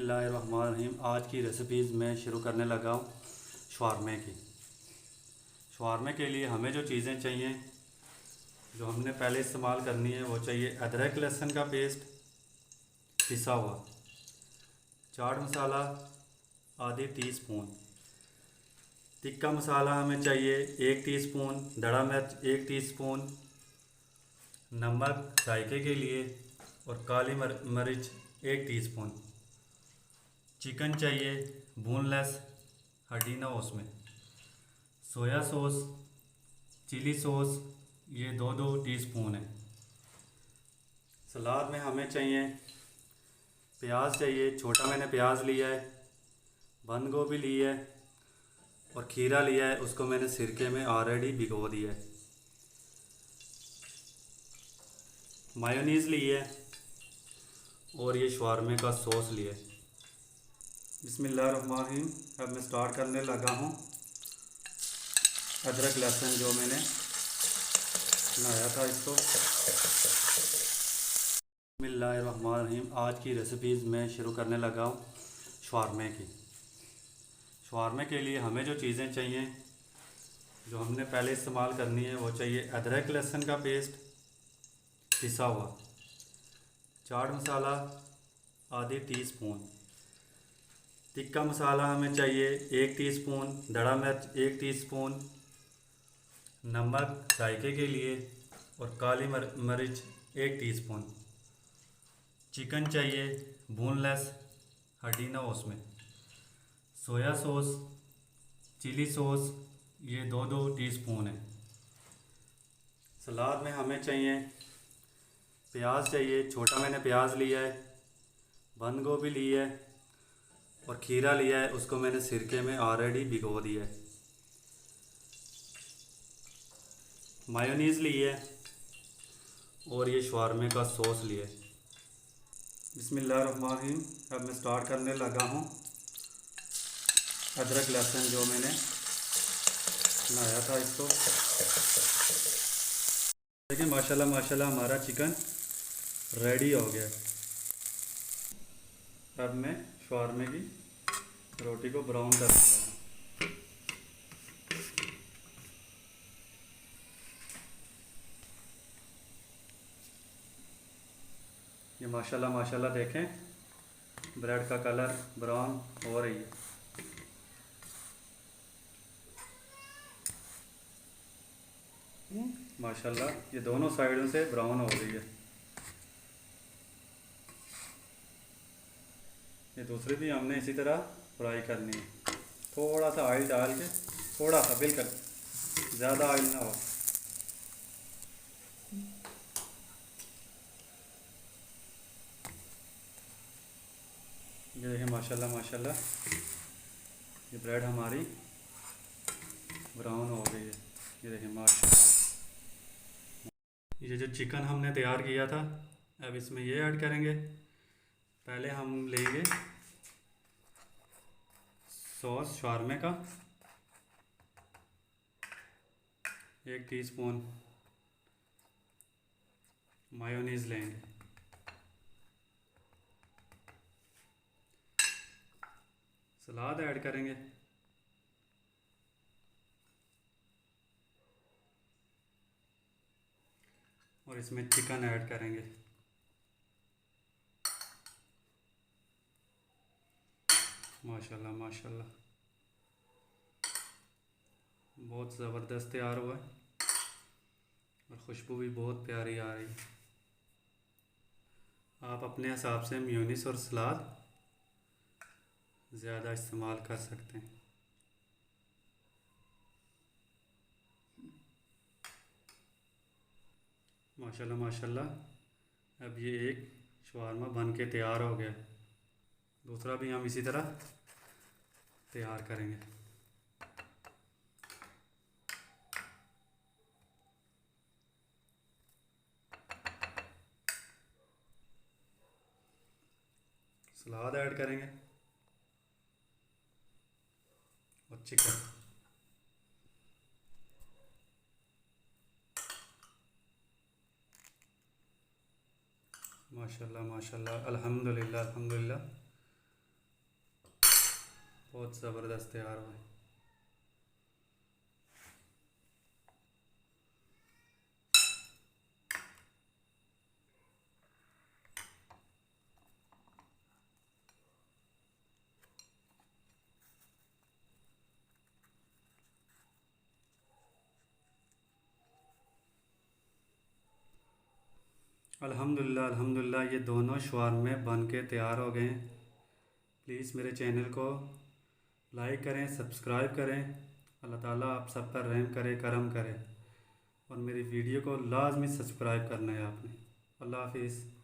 बिस्मिल्लाहिर्रहमानिर्रहीम। आज की रेसिपीज़ मैं शुरू करने लगा हूँ शवारमे की। शवारमे के लिए हमें जो चीज़ें चाहिए, जो हमने पहले इस्तेमाल करनी है, वो चाहिए अदरक लहसुन का पेस्ट पिसा हुआ, चाट मसाला आधी टीस्पून, तिक्का मसाला हमें चाहिए 1 टीस्पून, दड़ा मिर्च 1 टीस्पून, नमक जायके के लिए और काली मिर्च 1 टीस्पून। चिकन चाहिए बोनलेस, हड्डी ना हो उसमें। सोया सॉस, चिली सॉस ये 2 टीस्पून है। सलाद में हमें चाहिए प्याज चाहिए, छोटा मैंने प्याज लिया है, बंद गोभी ली है और खीरा लिया है, उसको मैंने सिरके में ऑलरेडी भिगो दिया है। मायोनीज़ ली है और ये शवारमे का सॉस लिया है। बिस्मिल्लाहिर्रहमानिर्रहीम। अब मैं स्टार्ट करने लगा हूँ। अदरक लहसुन जो मैंने बनाया था इसको। बिस्मिल्लाहिर्रहमानिर्रहीम। आज की रेसिपीज़ मैं शुरू करने लगा हूँ शवारमे की। शवारमे के लिए हमें जो चीज़ें चाहिए, जो हमने पहले इस्तेमाल करनी है, वो चाहिए अदरक लहसुन का पेस्ट पिसा हुआ, चाट मसाला आधी टीस्पून, तिक्का मसाला हमें चाहिए 1 टीस्पून, दड़ा मिर्च 1 टीस्पून, नमक जायके के लिए और काली मिर्च 1 टीस्पून। चिकन चाहिए बोनलेस, हड्डी ना हो उसमें। सोया सॉस, चिली सॉस ये 2 टीस्पून है। सलाद में हमें चाहिए प्याज चाहिए, छोटा मैंने प्याज लिया है, बंद गोभी ली है और खीरा लिया है, उसको मैंने सिरके में ऑलरेडी भिगो दिया है। मायोनीज़ ली है और ये शवारमे का सॉस लिया है। बिस्मिल्लाहिर्रहमानिर्रहीम। अब मैं स्टार्ट करने लगा हूँ। अदरक लहसुन जो मैंने बनाया था इसको। देखिए माशाल्लाह माशाल्लाह हमारा चिकन रेडी हो गया। अब मैं शवारमे की रोटी को ब्राउन कर लगा। ये माशाल्लाह माशाल्लाह देखें, ब्रेड का कलर ब्राउन हो रही है। माशाल्लाह ये दोनों साइडों से ब्राउन हो रही है। ये दूसरी भी हमने इसी तरह फ्राई करनी है। थोड़ा सा ऑयल डाल के, थोड़ा सा, बिल्कुल ज़्यादा ऑयल ना हो। ये देखिए माशाल्लाह माशाल्लाह ये ब्रेड हमारी ब्राउन हो गई है। ये देखिए माशाल्लाह। ये जो चिकन हमने तैयार किया था, अब इसमें ये ऐड करेंगे। पहले हम लेंगे सॉस शवारमे का 1 टीस्पून, मायोनीज़ लेंगे, सलाद ऐड करेंगे, और इसमें चिकन ऐड करेंगे। माशाल्लाह माशाल्लाह बहुत ज़बरदस्त तैयार हुआ है और खुशबू भी बहुत प्यारी आ रही है। आप अपने हिसाब से मेयोनीज़ और सलाद ज़्यादा इस्तेमाल कर सकते हैं। माशाल्लाह माशाल्लाह अब ये एक शवारमा बन के तैयार हो गया। दूसरा भी हम इसी तरह तैयार करेंगे। सलाद ऐड करेंगे और चिकन। माशाल्लाह माशाल्लाह अल्हम्दुलिल्लाह अल्हम्दुलिल्लाह बहुत ज़बरदस्त तैयार हुए। अल्हम्दुलिल्लाह अल्हम्दुलिल्लाह, ये दोनों शवारमे बन के तैयार हो गए हैं। प्लीज़ मेरे चैनल को लाइक करें, सब्सक्राइब करें। अल्लाह ताला आप सब पर रहम करे, करम करे। और मेरी वीडियो को लाजमी सब्सक्राइब करना है आपने। अल्लाह हाफिज़।